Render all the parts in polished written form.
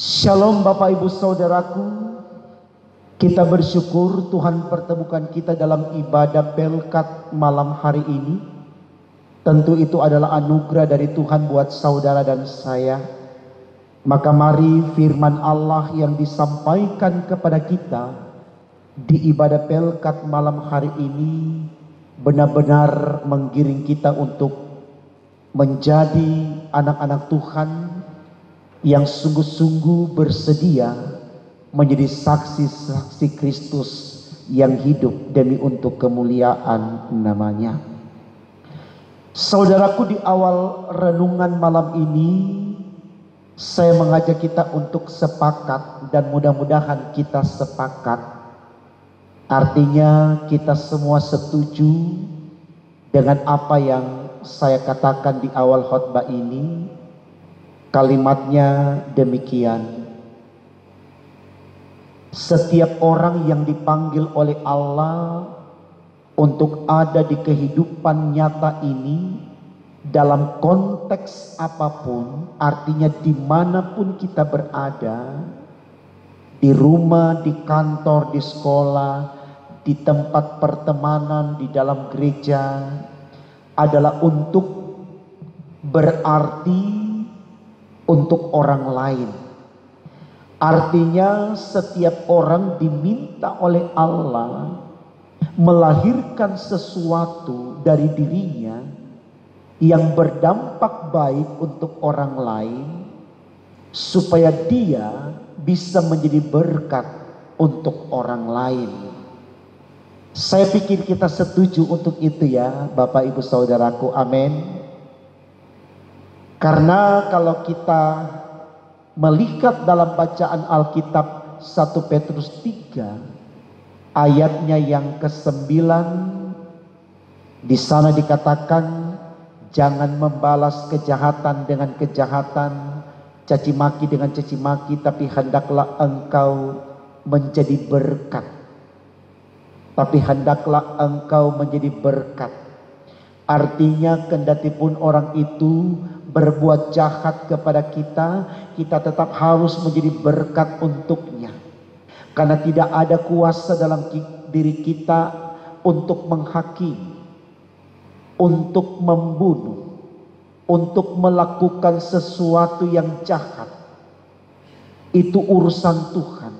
Shalom Bapak Ibu Saudaraku. Kita bersyukur Tuhan pertemukan kita dalam ibadah Pelkat malam hari ini. Tentu itu adalah anugerah dari Tuhan buat saudara dan saya. Maka mari firman Allah yang disampaikan kepada kita di ibadah Pelkat malam hari ini benar-benar menggiring kita untuk menjadi anak-anak Tuhan yang sungguh-sungguh bersedia menjadi saksi-saksi Kristus yang hidup demi untuk kemuliaan namanya. Saudaraku, di awal renungan malam ini saya mengajak kita untuk sepakat, dan mudah-mudahan kita sepakat. Artinya kita semua setuju dengan apa yang saya katakan di awal khotbah ini. Kalimatnya demikian: setiap orang yang dipanggil oleh Allah untuk ada di kehidupan nyata ini dalam konteks apapun, artinya dimanapun kita berada, di rumah, di kantor, di sekolah, di tempat pertemanan, di dalam gereja, adalah untuk berarti untuk orang lain. Artinya setiap orang diminta oleh Allah melahirkan sesuatu dari dirinya yang berdampak baik untuk orang lain, supaya dia bisa menjadi berkat untuk orang lain. Saya pikir kita setuju untuk itu ya Bapak Ibu Saudaraku, amin. Karena kalau kita melihat dalam bacaan Alkitab 1 Petrus 3 ayatnya yang ke-9, di sana dikatakan, jangan membalas kejahatan dengan kejahatan, caci maki dengan caci maki, tapi hendaklah engkau menjadi berkat. Tapi hendaklah engkau menjadi berkat. Artinya kendatipun orang itu berbuat jahat kepada kita, kita tetap harus menjadi berkat untuknya. Karena tidak ada kuasa dalam diri kita untuk menghakimi, untuk membunuh, untuk melakukan sesuatu yang jahat. Itu urusan Tuhan.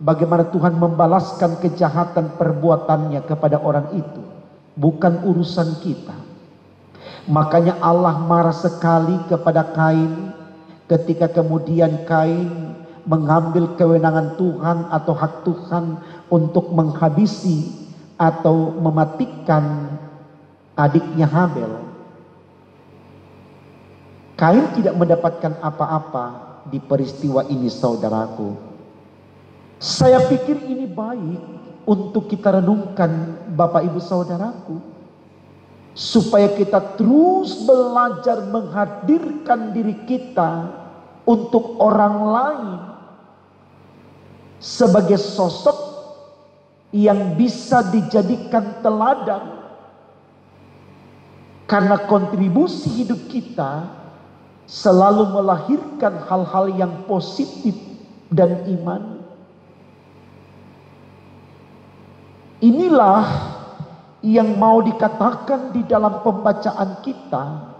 Bagaimana Tuhan membalaskan kejahatan perbuatannya kepada orang itu, bukan urusan kita. Makanya Allah marah sekali kepada Kain ketika kemudian Kain mengambil kewenangan Tuhan atau hak Tuhan untuk menghabisi atau mematikan adiknya Habel. Kain tidak mendapatkan apa-apa di peristiwa ini, saudaraku. Saya pikir ini baik untuk kita renungkan Bapak Ibu Saudaraku, supaya kita terus belajar menghadirkan diri kita untuk orang lain sebagai sosok yang bisa dijadikan teladan. Karena kontribusi hidup kita selalu melahirkan hal-hal yang positif dan iman. Inilah yang mau dikatakan di dalam pembacaan kita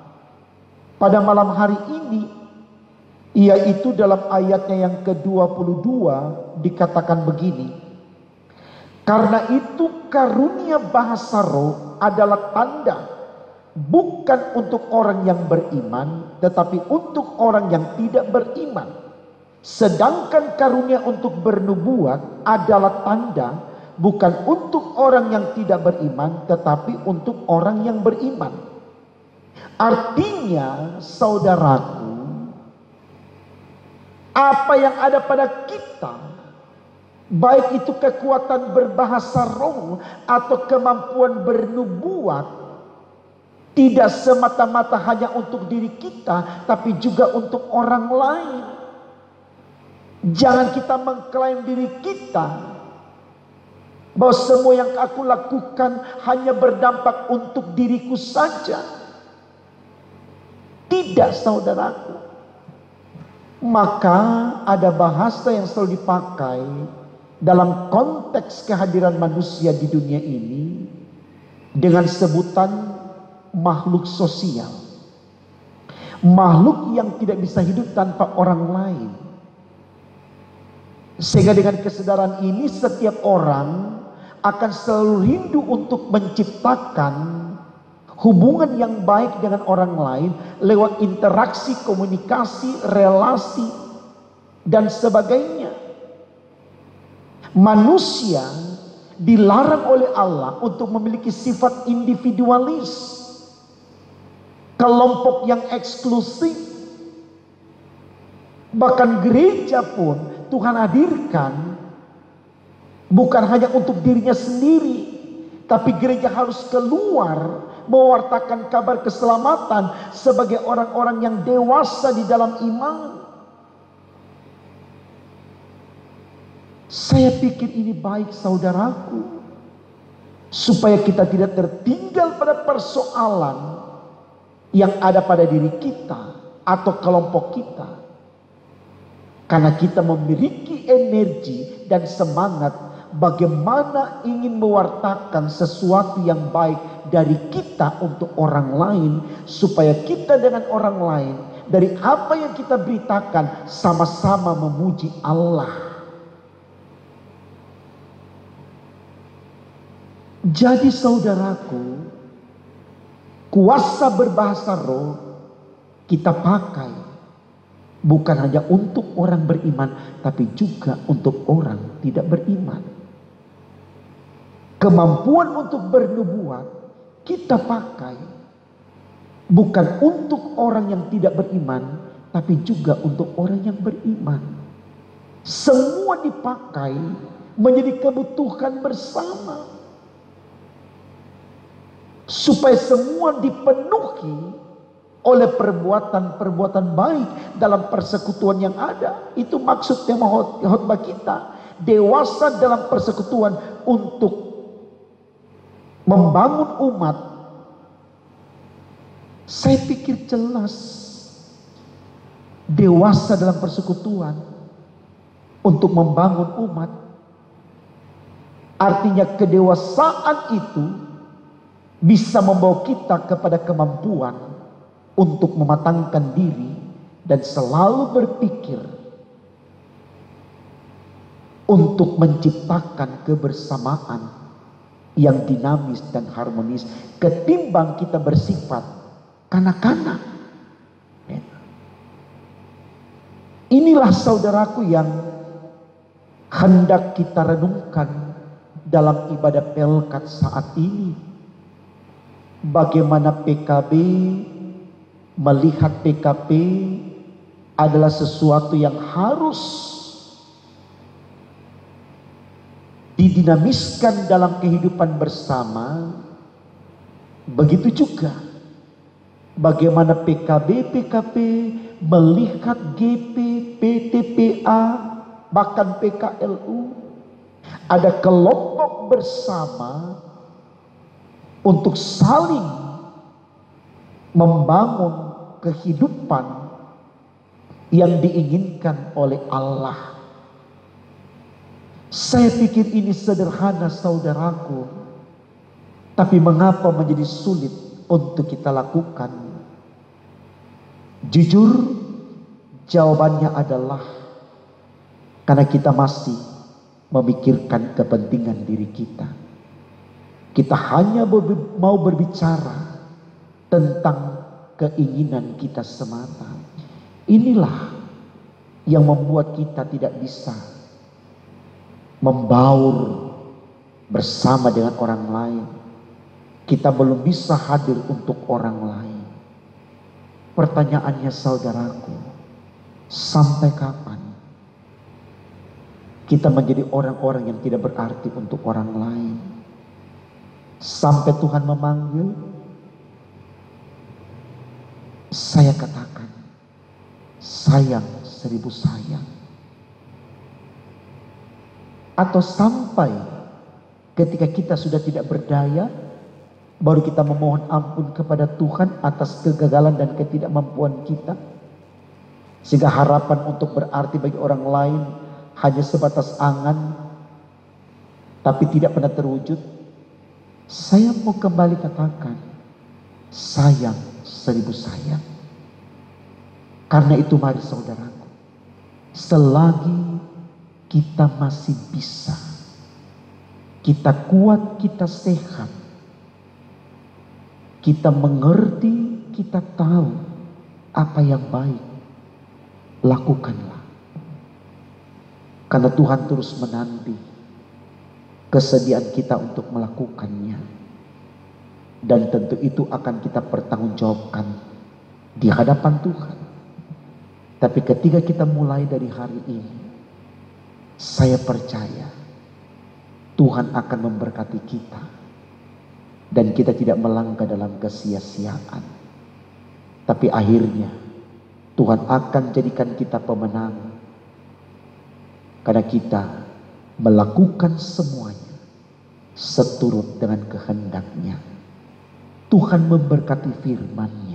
pada malam hari ini, yaitu dalam ayatnya yang ke-22 dikatakan begini: karena itu karunia bahasa roh adalah tanda, bukan untuk orang yang beriman, tetapi untuk orang yang tidak beriman. Sedangkan karunia untuk bernubuat adalah tanda, bukan untuk orang yang tidak beriman, tetapi untuk orang yang beriman. Artinya, saudaraku, apa yang ada pada kita, baik itu kekuatan berbahasa roh atau kemampuan bernubuat, tidak semata-mata hanya untuk diri kita, tapi juga untuk orang lain. Jangan kita mengklaim diri kita bahwa semua yang aku lakukan hanya berdampak untuk diriku saja. Tidak, saudaraku. Maka ada bahasa yang selalu dipakai dalam konteks kehadiran manusia di dunia ini dengan sebutan makhluk sosial. Makhluk yang tidak bisa hidup tanpa orang lain. Sehingga dengan kesadaran ini setiap orang akan selalu rindu untuk menciptakan hubungan yang baik dengan orang lain lewat interaksi, komunikasi, relasi, dan sebagainya. Manusia dilarang oleh Allah untuk memiliki sifat individualis, kelompok yang eksklusif. Bahkan gereja pun Tuhan hadirkan bukan hanya untuk dirinya sendiri, tapi gereja harus keluar mewartakan kabar keselamatan sebagai orang-orang yang dewasa di dalam iman. Saya pikir ini baik, saudaraku, supaya kita tidak tertinggal pada persoalan yang ada pada diri kita atau kelompok kita. Karena kita memiliki energi dan semangat bagaimana ingin mewartakan sesuatu yang baik dari kita untuk orang lain, supaya kita dengan orang lain dari apa yang kita beritakan sama-sama memuji Allah. Jadi saudaraku, kuasa berbahasa roh kita pakai bukan hanya untuk orang beriman, tapi juga untuk orang tidak beriman. Kemampuan untuk bernubuat kita pakai bukan untuk orang yang tidak beriman, tapi juga untuk orang yang beriman. Semua dipakai menjadi kebutuhan bersama, supaya semua dipenuhi oleh perbuatan-perbuatan baik dalam persekutuan yang ada. Itu maksud tema khotbah kita. Dewasa dalam persekutuan untuk membangun umat. Saya pikir jelas. Dewasa dalam persekutuan untuk membangun umat. Artinya kedewasaan itu bisa membawa kita kepada kemampuan untuk mematangkan diri dan selalu berpikir untuk menciptakan kebersamaan yang dinamis dan harmonis, ketimbang kita bersifat kanak-kanak. Inilah saudaraku yang hendak kita renungkan dalam ibadah Pelkat saat ini. Bagaimana PKB melihat PKP adalah sesuatu yang harus didinamiskan dalam kehidupan bersama. Begitu juga bagaimana PKP melihat GP, PTPA, bahkan PKLU, ada kelompok bersama untuk saling membangun kehidupan yang diinginkan oleh Allah. Saya pikir ini sederhana saudaraku, tapi mengapa menjadi sulit untuk kita lakukan? Jujur, jawabannya adalah karena kita masih memikirkan kepentingan diri kita. Kita hanya mau berbicara tentang keinginan kita semata. Inilah yang membuat kita tidak bisa membaur bersama dengan orang lain. Kita belum bisa hadir untuk orang lain. Pertanyaannya saudaraku, sampai kapan kita menjadi orang-orang yang tidak berarti untuk orang lain? Sampai Tuhan memanggil? Saya katakan, sayang 1000 sayang. Atau sampai ketika kita sudah tidak berdaya, baru kita memohon ampun kepada Tuhan atas kegagalan dan ketidakmampuan kita. Sehingga harapan untuk berarti bagi orang lain hanya sebatas angan, tapi tidak pernah terwujud. Saya mau kembali katakan, sayang 1000 sayang. Karena itu mari saudaraku, selagi kita masih bisa, kita kuat, kita sehat, kita mengerti, kita tahu apa yang baik, lakukanlah. Karena Tuhan terus menanti kesediaan kita untuk melakukannya. Dan tentu itu akan kita pertanggungjawabkan di hadapan Tuhan. Tapi ketika kita mulai dari hari ini, saya percaya Tuhan akan memberkati kita. Dan kita tidak melangkah dalam kesia-siaan. Tapi akhirnya Tuhan akan jadikan kita pemenang. Karena kita melakukan semuanya seturut dengan kehendaknya. Tuhan memberkati firman-Nya.